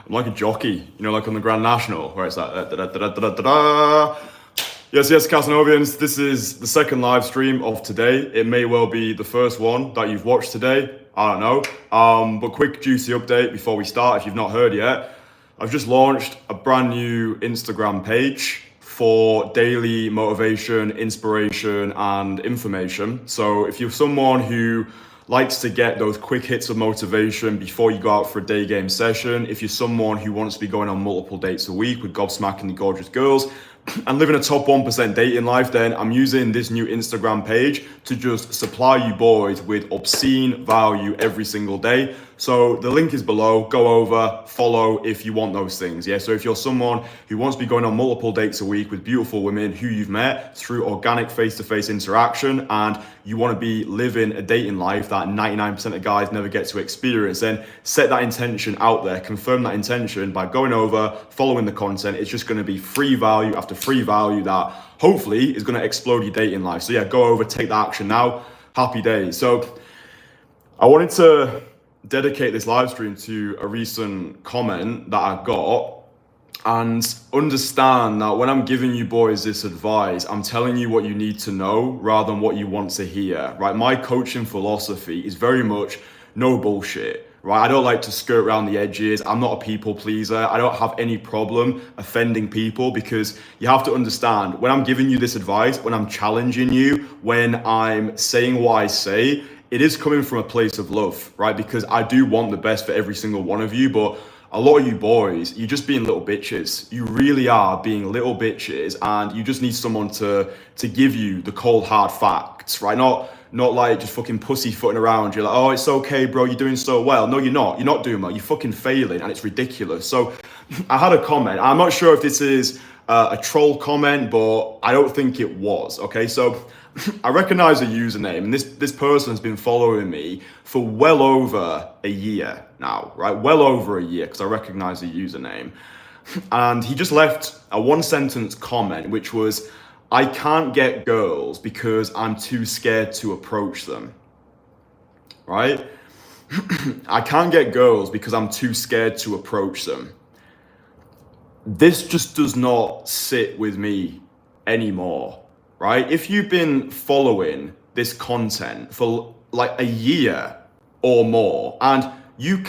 I'm like a jockey, you know, like on the Grand National, where it's like da-da-da-da-da-da-da. Yes, Casanovians, this is the second live stream of today. It may well be the first one that you've watched today. I don't know. But quick juicy update before we start, if you've not heard yet. I've just launched a brand new Instagram page for daily motivation, inspiration, and information. So if you're someone who likes to get those quick hits of motivation before you go out for a day game session, if you're someone who wants to be going on multiple dates a week with gob-smackingly gorgeous girls, and living a top 1% dating life, then I'm using this new Instagram page to just supply you boys with obscene value every single day. So the link is below. Go over, follow if you want those things. Yeah. So if you're someone who wants to be going on multiple dates a week with beautiful women who you've met through organic face-to-face interaction, and you want to be living a dating life that 99% of guys never get to experience, then set that intention out there. Confirm that intention by going over, following the content. It's just going to be free value after free value that hopefully is going to explode your dating life. So yeah, go over, take that action now. Happy days. So I wanted to dedicate this live stream to a recent comment that I got, and understand that when I'm giving you boys this advice, I'm telling you what you need to know rather than what you want to hear, right? My coaching philosophy is very much no bullshit, right? I don't like to skirt around the edges. I'm not a people pleaser. I don't have any problem offending people, because you have to understand, when I'm giving you this advice, when I'm challenging you, when I'm saying what I say, it is coming from a place of love, right? Because I do want the best for every single one of you, but a lot of you boys, you're just being little bitches. You really are being little bitches, and you just need someone to give you the cold hard facts, right? Not like just fucking pussyfooting around. You're like, oh, it's okay, bro, you're doing so well. No, you're not. You're not doing well. You're fucking failing, and it's ridiculous. So I had a comment. I'm not sure if this is a troll comment, but I don't think it was. Okay, so I recognize a username, and this person has been following me for well over a year now, right? Well over a year, because I recognize the username. And he just left a one-sentence comment, which was, I can't get girls because I'm too scared to approach them, right? I can't get girls because I'm too scared to approach them. This just does not sit with me anymore, right? If you've been following this content for like a year or more, and you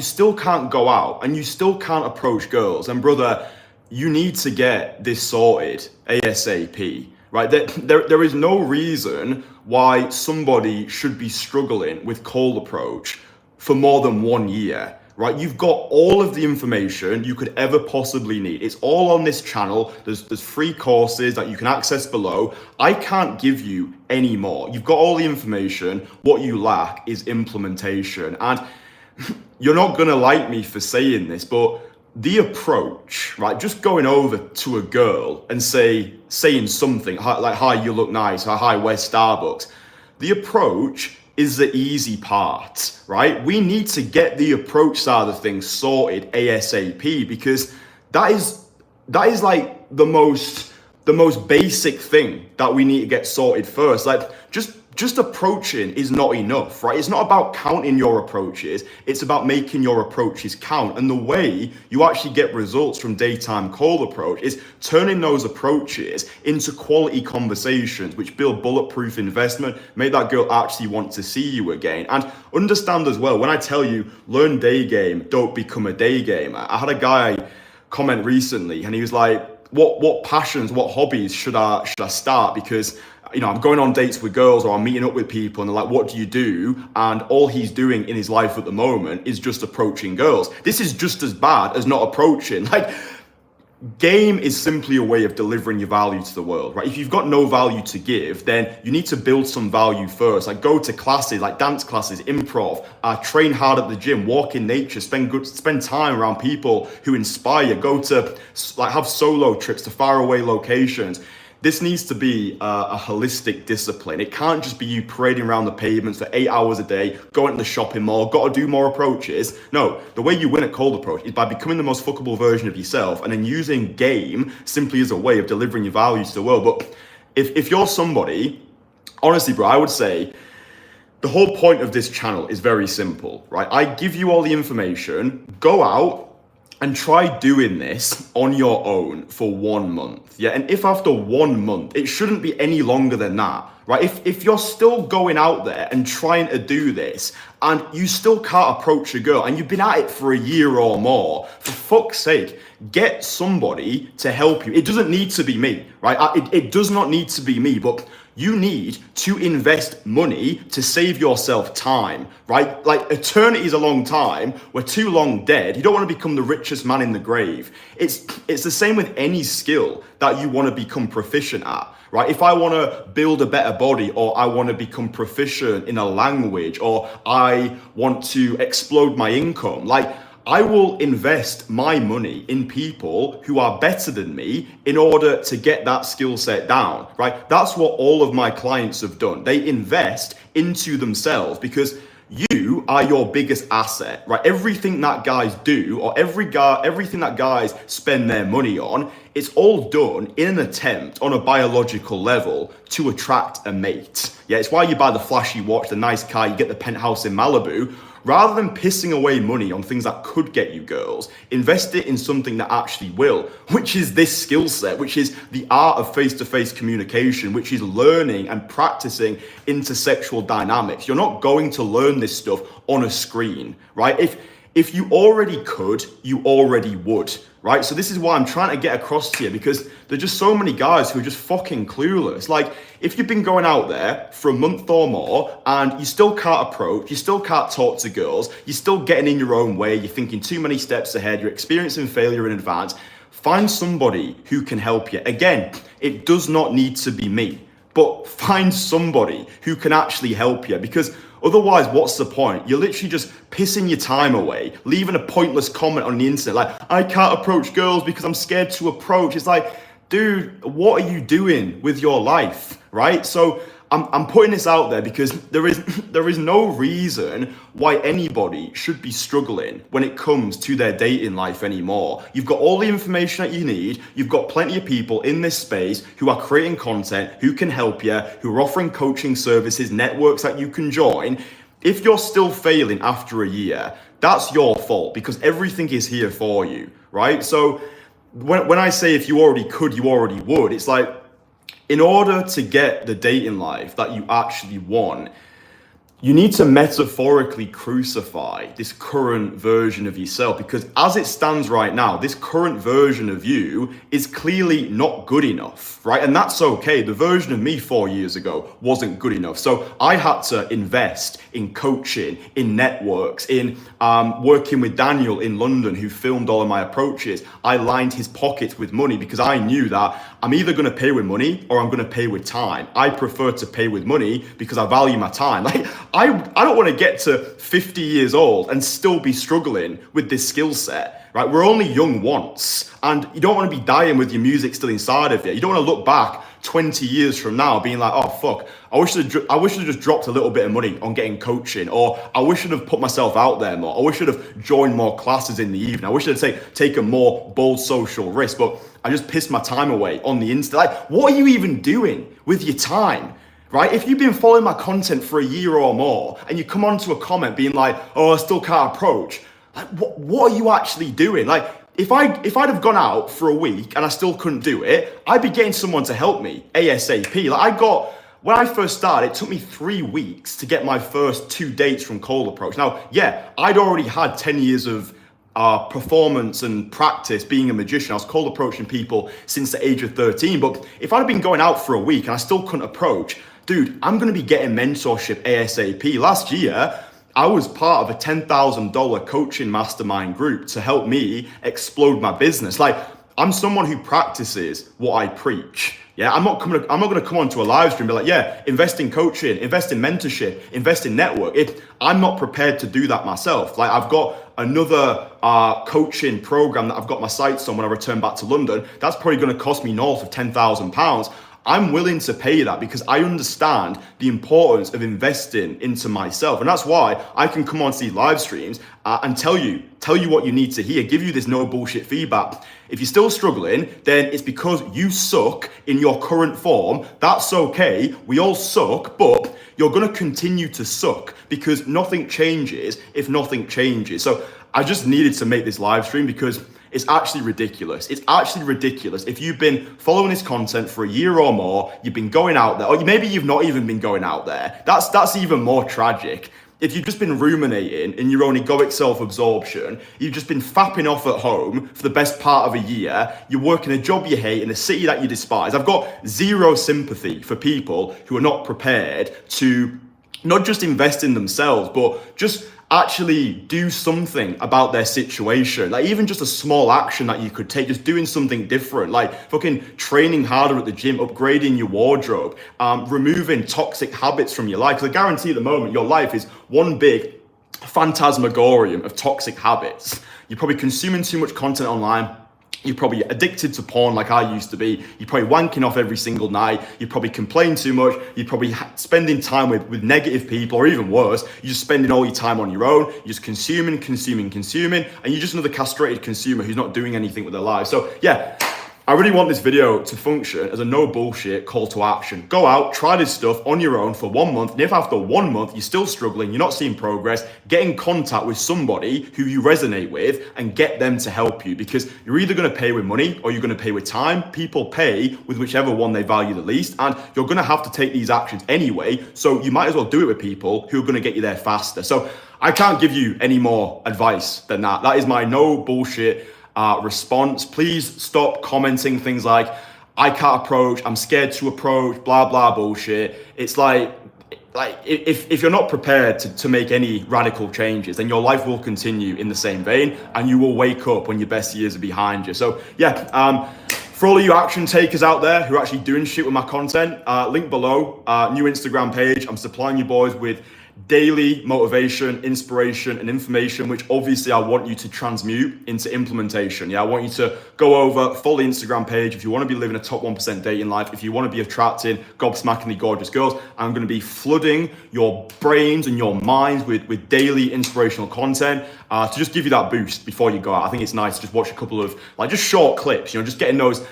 still can't go out and you still can't approach girls, and brother, you need to get this sorted ASAP, right? There is no reason why somebody should be struggling with cold approach for more than 1 year. Right, you've got all of the information you could ever possibly need. It's all on this channel. There's free courses that you can access below. I can't give you any more. You've got all the information. What you lack is implementation. And you're not gonna like me for saying this, but the approach, right? Just going over to a girl and saying something like, hi, you look nice, or hi, where's Starbucks? The approach is the easy part, right? We need to get the approach side of things sorted ASAP, because that is like the most basic thing that we need to get sorted first. Like just approaching is not enough, right? It's not about counting your approaches. It's about making your approaches count. And the way you actually get results from daytime cold approach is turning those approaches into quality conversations, which build bulletproof investment, make that girl actually want to see you again. And understand as well, when I tell you, learn day game, don't become a day gamer. I had a guy comment recently, and he was like, what passions, what hobbies should I start? Because I'm going on dates with girls, or I'm meeting up with people, and they're like, what do you do? And all he's doing in his life at the moment is just approaching girls. This is just as bad as not approaching. Like, game is simply a way of delivering your value to the world, right? If you've got no value to give, then you need to build some value first. Like, go to classes, like dance classes, improv, train hard at the gym, walk in nature, spend time around people who inspire, go to have solo trips to faraway locations. This needs to be a holistic discipline. It can't just be you parading around the pavements for 8 hours a day, going to the shopping mall, got to do more approaches. No, the way you win at cold approach is by becoming the most fuckable version of yourself, and then using game simply as a way of delivering your value to the world. But if you're somebody, honestly, bro, I would say the whole point of this channel is very simple, right? I give you all the information, go out, and try doing this on your own for 1 month. Yeah. And if after 1 month, it shouldn't be any longer than that, right? If you're still going out there and trying to do this and you still can't approach a girl and you've been at it for a year or more, for fuck's sake, get somebody to help you. It doesn't need to be me, right? It does not need to be me, but you need to invest money to save yourself time, right? Like eternity is a long time. We're too long dead. You don't want to become the richest man in the grave. It's the same with any skill that you want to become proficient at, right? If I want to build a better body, or I want to become proficient in a language, or I want to explode my income, like I will invest my money in people who are better than me in order to get that skill set down, right? That's what all of my clients have done. They invest into themselves because you are your biggest asset, right? Everything that guys do, or everything that guys spend their money on, it's all done in an attempt on a biological level to attract a mate. Yeah, it's why you buy the flashy watch, the nice car, you get the penthouse in Malibu. Rather than pissing away money on things that could get you girls, invest it in something that actually will, which is this skill set, which is the art of face-to-face communication, which is learning and practicing intersexual dynamics. You're not going to learn this stuff on a screen, right? If you already could, you already would, right? So this is why I'm trying to get across to you, because there's just so many guys who are just fucking clueless. Like, if you've been going out there for a month or more and you still can't approach, you still can't talk to girls, you're still getting in your own way, you're thinking too many steps ahead, you're experiencing failure in advance, find somebody who can help you. Again, it does not need to be me, but find somebody who can actually help you, because otherwise, what's the point? You're literally just pissing your time away, leaving a pointless comment on the internet like, I can't approach girls because I'm scared to approach. It's like, dude, what are you doing with your life, right? So I'm putting this out there because there is no reason why anybody should be struggling when it comes to their dating life anymore. You've got all the information that you need. You've got plenty of people in this space who are creating content, who can help you, who are offering coaching services, networks that you can join. If you're still failing after a year, that's your fault, because everything is here for you, right? So when I say if you already could, you already would, it's like, in order to get the dating life that you actually want, you need to metaphorically crucify this current version of yourself, because as it stands right now, this current version of you is clearly not good enough, right? And that's okay. The version of me 4 years ago wasn't good enough. So I had to invest in coaching, in networks, in working with Daniel in London, who filmed all of my approaches. I lined his pockets with money because I knew that I'm either going to pay with money or I'm going to pay with time. I prefer to pay with money because I value my time. Like, I don't want to get to 50 years old and still be struggling with this skill set, right? We're only young once, and you don't want to be dying with your music still inside of you. You don't want to look back 20 years from now being like, oh fuck, I wish I'd just dropped a little bit of money on getting coaching, or I wish I'd have put myself out there more. I wish I'd have joined more classes in the evening. I wish I'd taken more bold social risks, but I just pissed my time away on the Insta. Like, what are you even doing with your time? Right? If you've been following my content for a year or more and you come onto a comment being like, oh, I still can't approach, like, what are you actually doing? Like, if I'd have gone out for a week and I still couldn't do it, I'd be getting someone to help me ASAP. Like, when I first started, it took me 3 weeks to get my first 2 dates from cold approach. Now, yeah, I'd already had 10 years of performance and practice being a magician. I was cold approaching people since the age of 13. But if I'd have been going out for a week and I still couldn't approach, dude, I'm going to be getting mentorship ASAP. Last year, I was part of a $10,000 coaching mastermind group to help me explode my business. Like, I'm someone who practices what I preach. Yeah, I'm not going to come onto a live stream and be like, yeah, invest in coaching, invest in mentorship, invest in network. I'm not prepared to do that myself. Like, I've got another coaching program that I've got my sights on when I return back to London. That's probably going to cost me north of £10,000. I'm willing to pay that because I understand the importance of investing into myself. And that's why I can come onto these live streams and tell you what you need to hear, give you this no bullshit feedback. If you're still struggling, then it's because you suck in your current form. That's okay. We all suck, but you're going to continue to suck because nothing changes if nothing changes. So I just needed to make this live stream because it's actually ridiculous. It's actually ridiculous. If you've been following this content for a year or more, you've been going out there, or maybe you've not even been going out there. That's even more tragic. If you've just been ruminating in your own egoic self-absorption, you've just been fapping off at home for the best part of a year, you're working a job you hate in a city that you despise. I've got zero sympathy for people who are not prepared to not just invest in themselves, but just actually do something about their situation. Like even just a small action that you could take, just doing something different, like fucking training harder at the gym, upgrading your wardrobe, removing toxic habits from your life. Because I guarantee at the moment, your life is one big phantasmagorium of toxic habits. You're probably consuming too much content online. You're probably addicted to porn like I used to be. You're probably wanking off every single night. You probably complain too much. You're probably spending time with negative people, or even worse, you're just spending all your time on your own. You're just consuming, and you're just another castrated consumer who's not doing anything with their lives. So yeah, I really want this video to function as a no bullshit call to action. Go out, try this stuff on your own for 1 month. And if after 1 month you're still struggling, you're not seeing progress, get in contact with somebody who you resonate with and get them to help you, because you're either going to pay with money or you're going to pay with time. People pay with whichever one they value the least, and you're going to have to take these actions anyway. So you might as well do it with people who are going to get you there faster. So I can't give you any more advice than that. That is my no bullshit response. Please stop commenting things like, I can't approach, I'm scared to approach, blah, blah, bullshit. It's like if you're not prepared to make any radical changes, then your life will continue in the same vein, and you will wake up when your best years are behind you. So yeah, for all of you action takers out there who are actually doing shit with my content, link below, new Instagram page. I'm supplying you boys with daily motivation, inspiration, and information, which obviously I want you to transmute into implementation. Yeah, I want you to go over, follow the Instagram page if you want to be living a top 1% dating life, if you want to be attracting gob-smackingly gorgeous girls. I'm going to be flooding your brains and your minds with daily inspirational content to just give you that boost before you go out. I think it's nice to just watch a couple of just short clips, just getting those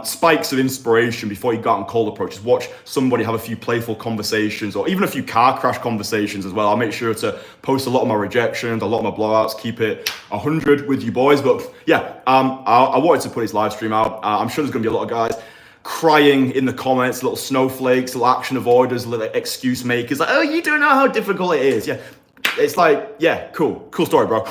spikes of inspiration before you go out and cold approach. Just watch somebody have a few playful conversations, or even a few car crash conversations as well. I'll make sure to post a lot of my rejections, a lot of my blowouts, keep it 100 with you boys. But yeah, I wanted to put this live stream out. I'm sure there's gonna be a lot of guys crying in the comments, little snowflakes, little action avoiders, little excuse makers, like, oh, you don't know how difficult it is. Yeah, it's like, yeah, cool story, bro.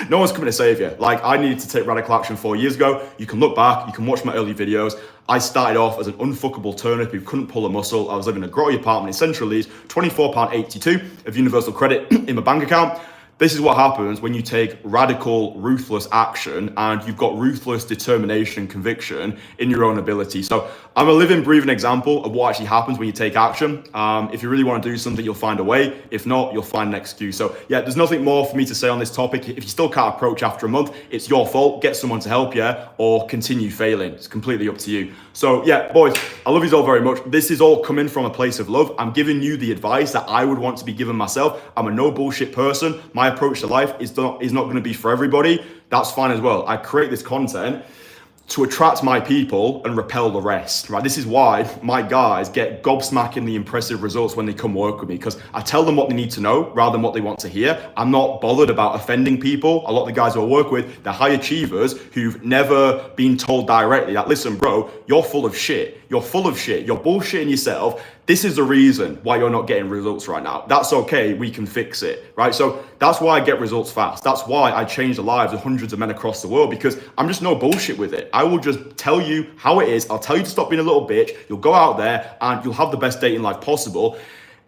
No one's coming to save you. Like, I needed to take radical action 4 years ago. You can look back, you can watch my early videos. I started off as an unfuckable turnip who couldn't pull a muscle. I was living in a grotty apartment in Central Leeds, £24.82 of universal credit in my bank account. This is what happens when you take radical, ruthless action and you've got ruthless determination and conviction in your own ability. So I'm a living, breathing example of what actually happens when you take action. If you really want to do something, you'll find a way. If not, you'll find an excuse. So yeah, there's nothing more for me to say on this topic. If you still can't approach after a month, it's your fault. Get someone to help you or continue failing. It's completely up to you. So yeah, boys, I love you all very much. This is all coming from a place of love. I'm giving you the advice that I would want to be given myself. I'm a no bullshit person. My approach to life is not going to be for everybody. That's fine as well. I create this content to attract my people and repel the rest, right? This is why my guys get gobsmackingly impressive results when they come work with me, because I tell them what they need to know rather than what they want to hear. I'm not bothered about offending people. A lot of the guys who I work with, they're high achievers who've never been told directly that, listen, bro, you're full of shit. You're full of shit. You're bullshitting yourself. This is the reason why you're not getting results right now. That's okay. We can fix it, right? So that's why I get results fast. That's why I change the lives of hundreds of men across the world, because I'm just no bullshit with it. I will just tell you how it is. I'll tell you to stop being a little bitch. You'll go out there and you'll have the best dating life possible.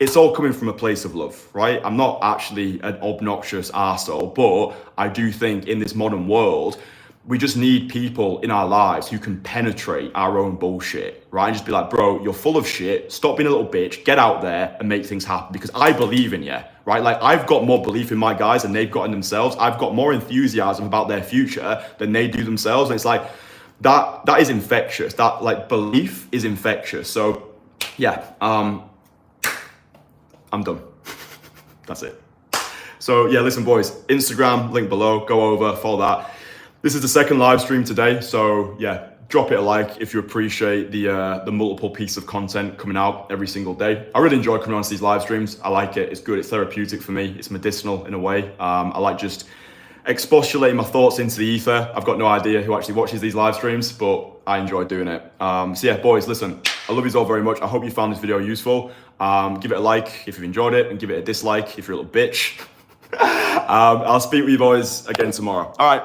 It's all coming from a place of love, right? I'm not actually an obnoxious arsehole, but I do think in this modern world, we just need people in our lives who can penetrate our own bullshit, right? And just be like, bro, you're full of shit. Stop being a little bitch. Get out there and make things happen, because I believe in you, right? Like, I've got more belief in my guys than they've got in themselves. I've got more enthusiasm about their future than they do themselves. And it's like, that is infectious. That like belief is infectious. So yeah, I'm done. That's it. So yeah, listen, boys, Instagram, link below, go over, follow that. This is the second live stream today, so yeah, drop it a like if you appreciate the multiple pieces of content coming out every single day. I really enjoy coming on to these live streams. I like it. It's good. It's therapeutic for me. It's medicinal in a way. I like just expostulating my thoughts into the ether. I've got no idea who actually watches these live streams, but I enjoy doing it. So yeah, boys, listen, I love you all very much. I hope you found this video useful. Give it a like if you've enjoyed it, and give it a dislike if you're a little bitch. I'll speak with you boys again tomorrow. All right.